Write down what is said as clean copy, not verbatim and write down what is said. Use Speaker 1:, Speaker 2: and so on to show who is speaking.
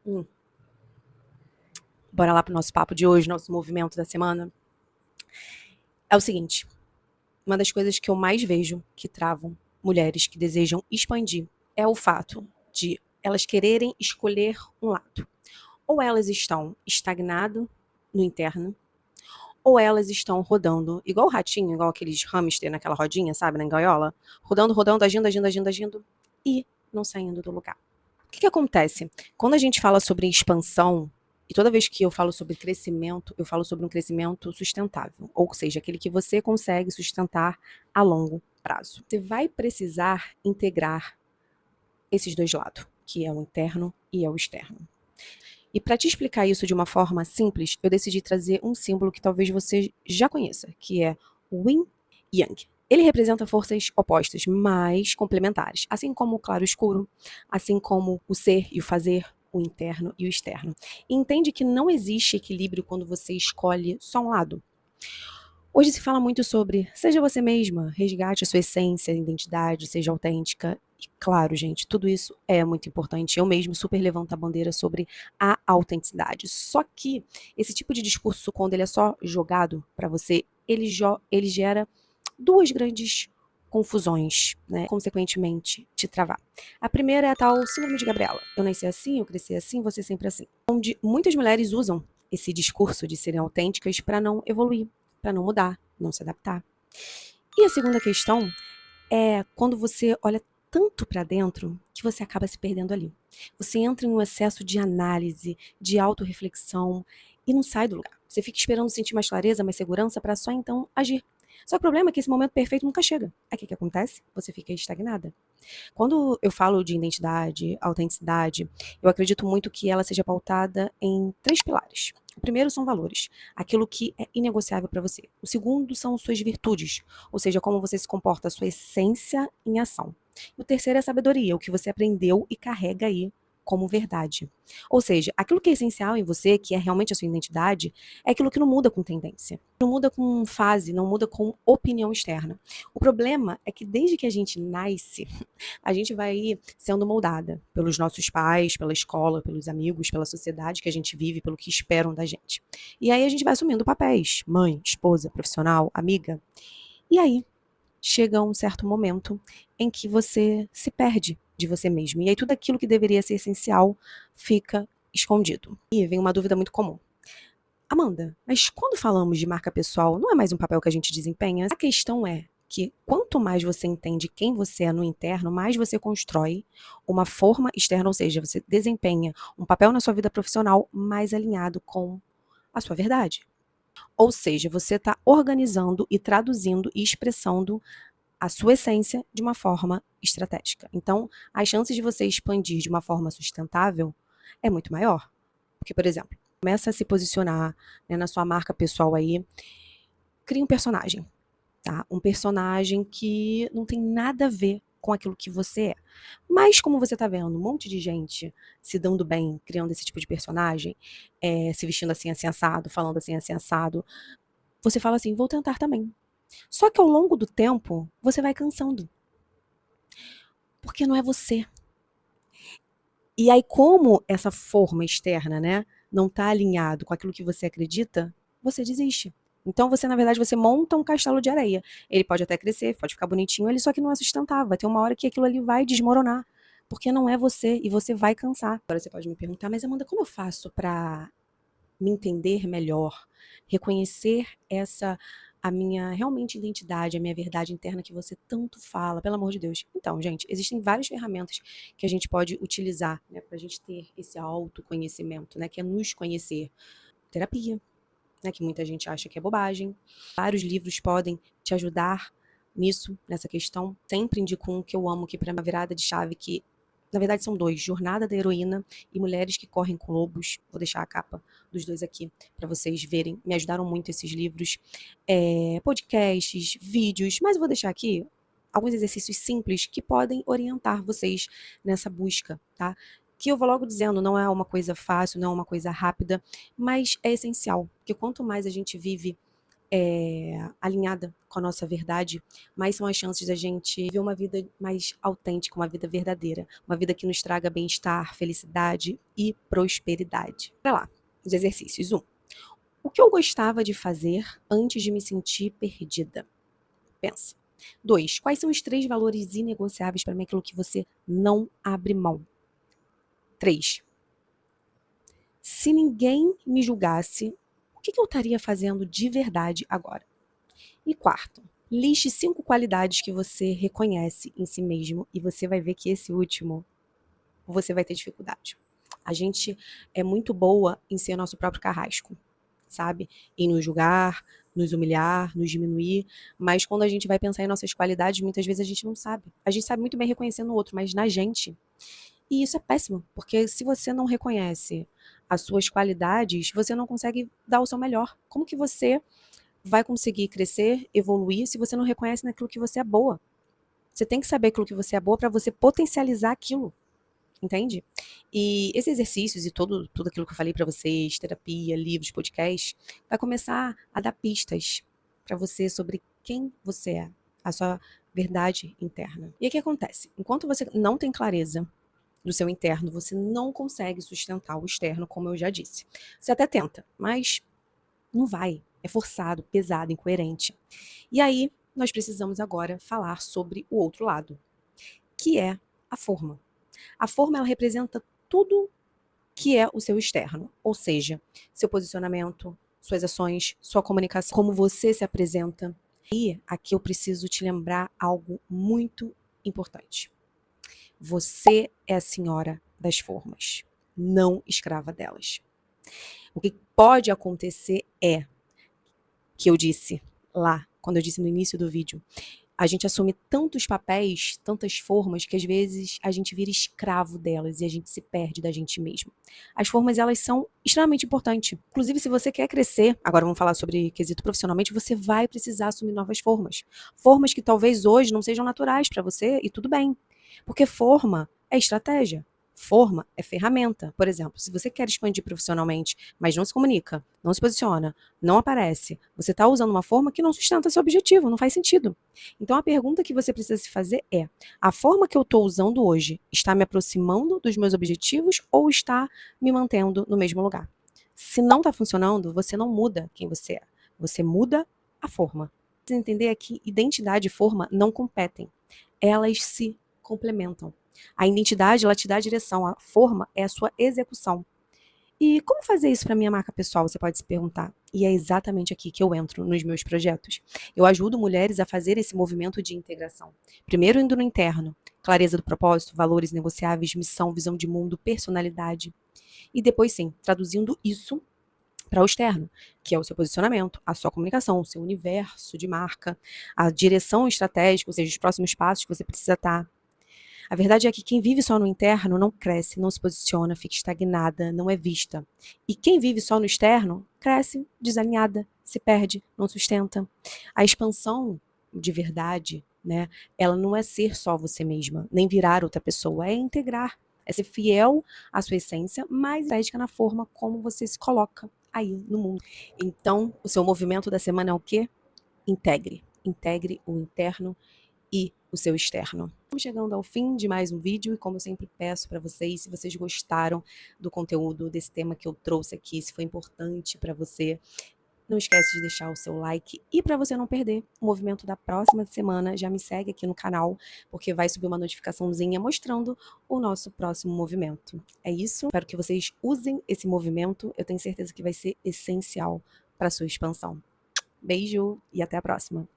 Speaker 1: Hum. Bora lá pro nosso papo de hoje, nosso movimento da semana. É o seguinte, uma das coisas que eu mais vejo que travam mulheres que desejam expandir é o fato de elas quererem escolher um lado. Ou elas estão estagnado no interno, ou elas estão rodando, igual o ratinho, igual aqueles hamster naquela rodinha, sabe, na gaiola, rodando, rodando, agindo, e não saindo do lugar. O que acontece? Quando a gente fala sobre expansão, e toda vez que eu falo sobre crescimento, eu falo sobre um crescimento sustentável, ou seja, aquele que você consegue sustentar a longo prazo. Você vai precisar integrar esses dois lados, que é o interno e é o externo. E para te explicar isso de uma forma simples, eu decidi trazer um símbolo que talvez você já conheça, que é o Yin Yang. Ele representa forças opostas, mas complementares, assim como o claro e o escuro, assim como o ser e o fazer, o interno e o externo. E entende que não existe equilíbrio quando você escolhe só um lado. Hoje se fala muito sobre seja você mesma, resgate a sua essência, identidade, seja autêntica. E claro, gente, tudo isso é muito importante. Eu mesmo super levanto a bandeira sobre a autenticidade. Só que esse tipo de discurso, quando ele é só jogado para você, ele gera duas grandes confusões, né? Consequentemente, te travar. A primeira é a tal síndrome de Gabriela. Eu nasci assim, eu cresci assim, você sempre assim. Onde muitas mulheres usam esse discurso de serem autênticas para não evoluir, para não mudar, não se adaptar. E a segunda questão é quando você olha tanto para dentro que você acaba se perdendo ali. Você entra em um excesso de análise, de autorreflexão e não sai do lugar. Você fica esperando sentir mais clareza, mais segurança para só então agir. Só que o problema é que esse momento perfeito nunca chega. Aí o que acontece? Você fica estagnada. Quando eu falo de identidade, autenticidade, eu acredito muito que ela seja pautada em três pilares. O primeiro são valores, aquilo que é inegociável para você. O segundo são suas virtudes, ou seja, como você se comporta, a sua essência em ação. E o terceiro é a sabedoria, o que você aprendeu e carrega aí como verdade. Ou seja, aquilo que é essencial em você, que é realmente a sua identidade, é aquilo que não muda com tendência. Não muda com fase, não muda com opinião externa. O problema é que desde que a gente nasce, a gente vai sendo moldada pelos nossos pais, pela escola, pelos amigos, pela sociedade que a gente vive, pelo que esperam da gente. E aí a gente vai assumindo papéis, mãe, esposa, profissional, amiga. E aí chega um certo momento em que você se perde de você mesmo. E aí tudo aquilo que deveria ser essencial fica escondido. E vem uma dúvida muito comum. Amanda, mas quando falamos de marca pessoal, não é mais um papel que a gente desempenha? A questão é que quanto mais você entende quem você é no interno, mais você constrói uma forma externa, ou seja, você desempenha um papel na sua vida profissional mais alinhado com a sua verdade. Ou seja, você está organizando e traduzindo e expressando a sua essência de uma forma estratégica. Então, as chances de você expandir de uma forma sustentável é muito maior. Porque, por exemplo, começa a se posicionar, né, na sua marca pessoal aí, cria um personagem, tá? Um personagem que não tem nada a ver com aquilo que você é. Mas como você tá vendo um monte de gente se dando bem, criando esse tipo de personagem, se vestindo assim assado, falando assim assado, você fala assim, vou tentar também. Só que ao longo do tempo, você vai cansando. Porque não é você. E aí, como essa forma externa, né, não está alinhado com aquilo que você acredita, você desiste. Então, você, na verdade, você monta um castelo de areia. Ele pode até crescer, pode ficar bonitinho, ele só que não é sustentável. Vai ter uma hora que aquilo ali vai desmoronar. Porque não é você e você vai cansar. Agora você pode me perguntar, mas Amanda, como eu faço para me entender melhor, reconhecer essa a minha realmente identidade, a minha verdade interna que você tanto fala, pelo amor de Deus. Então, gente, existem várias ferramentas que a gente pode utilizar, né, para a gente ter esse autoconhecimento, né, que é nos conhecer. Terapia, né, que muita gente acha que é bobagem. Vários livros podem te ajudar nisso, nessa questão. Sempre indico um que eu amo, que para uma virada de chave, que na verdade são dois, Jornada da Heroína e Mulheres que Correm com Lobos. Vou deixar a capa dos dois aqui para vocês verem. Me ajudaram muito esses livros. Podcasts, vídeos, mas eu vou deixar aqui alguns exercícios simples que podem orientar vocês nessa busca, tá? Que eu vou logo dizendo, não é uma coisa fácil, não é uma coisa rápida, mas é essencial, porque quanto mais a gente vive alinhada com a nossa verdade, mais são as chances da gente viver uma vida mais autêntica, uma vida verdadeira, uma vida que nos traga bem-estar, felicidade e prosperidade. Olha lá, os exercícios. 1. O que eu gostava de fazer antes de me sentir perdida? Pensa. 2. Quais são os 3 valores inegociáveis para mim, aquilo que você não abre mão? 3. Se ninguém me julgasse, o que eu estaria fazendo de verdade agora? E 4. Liste 5 qualidades que você reconhece em si mesmo e você vai ver que esse último você vai ter dificuldade. A gente é muito boa em ser nosso próprio carrasco, sabe? Em nos julgar, nos humilhar, nos diminuir, mas quando a gente vai pensar em nossas qualidades, muitas vezes a gente não sabe. A gente sabe muito bem reconhecer no outro, mas na gente. E isso é péssimo, porque se você não reconhece as suas qualidades, você não consegue dar o seu melhor. Como que você vai conseguir crescer, evoluir, se você não reconhece naquilo que você é boa? Você tem que saber aquilo que você é boa para você potencializar aquilo. Entende? E esses exercícios e tudo aquilo que eu falei para vocês, terapia, livros, podcast, vai começar a dar pistas para você sobre quem você é, a sua verdade interna. E o que acontece? Enquanto você não tem clareza do seu interno, você não consegue sustentar o externo, como eu já disse. Você até tenta, mas não vai. É forçado, pesado, incoerente. E aí, nós precisamos agora falar sobre o outro lado, que é a forma. A forma, ela representa tudo que é o seu externo, ou seja, seu posicionamento, suas ações, sua comunicação, como você se apresenta. E aqui eu preciso te lembrar algo muito importante. Você é a senhora das formas, não escrava delas. O que pode acontecer é, que eu disse lá, quando eu disse no início do vídeo, a gente assume tantos papéis, tantas formas, que às vezes a gente vira escravo delas e a gente se perde da gente mesmo. As formas, elas são extremamente importantes. Inclusive, se você quer crescer, agora vamos falar sobre quesito profissionalmente, você vai precisar assumir novas formas. Formas que talvez hoje não sejam naturais para você e tudo bem. Porque forma é estratégia. Forma é ferramenta. Por exemplo, se você quer expandir profissionalmente, mas não se comunica, não se posiciona, não aparece, você está usando uma forma que não sustenta seu objetivo, não faz sentido. Então a pergunta que você precisa se fazer é: a forma que eu estou usando hoje está me aproximando dos meus objetivos ou está me mantendo no mesmo lugar? Se não está funcionando, você não muda quem você é, você muda a forma. Você entender que identidade e forma não competem, elas se complementam. A identidade, ela te dá a direção, a forma é a sua execução. E como fazer isso para minha marca pessoal, você pode se perguntar. E é exatamente aqui que eu entro nos meus projetos. Eu ajudo mulheres a fazer esse movimento de integração. Primeiro indo no interno, clareza do propósito, valores negociáveis, missão, visão de mundo, personalidade. E depois sim, traduzindo isso para o externo, que é o seu posicionamento, a sua comunicação, o seu universo de marca, a direção estratégica, ou seja, os próximos passos que você precisa estar. A verdade é que quem vive só no interno não cresce, não se posiciona, fica estagnada, não é vista. E quem vive só no externo, cresce, desalinhada, se perde, não sustenta. A expansão de verdade, né, ela não é ser só você mesma, nem virar outra pessoa, é integrar, é ser fiel à sua essência, mas estética na forma como você se coloca aí no mundo. Então, o seu movimento da semana é o quê? Integre. Integre o interno e o seu externo. Estamos chegando ao fim de mais um vídeo e como eu sempre peço para vocês, se vocês gostaram do conteúdo, desse tema que eu trouxe aqui, se foi importante para você, não esquece de deixar o seu like e para você não perder o movimento da próxima semana, já me segue aqui no canal, porque vai subir uma notificaçãozinha mostrando o nosso próximo movimento. É isso, espero que vocês usem esse movimento, eu tenho certeza que vai ser essencial para a sua expansão. Beijo e até a próxima!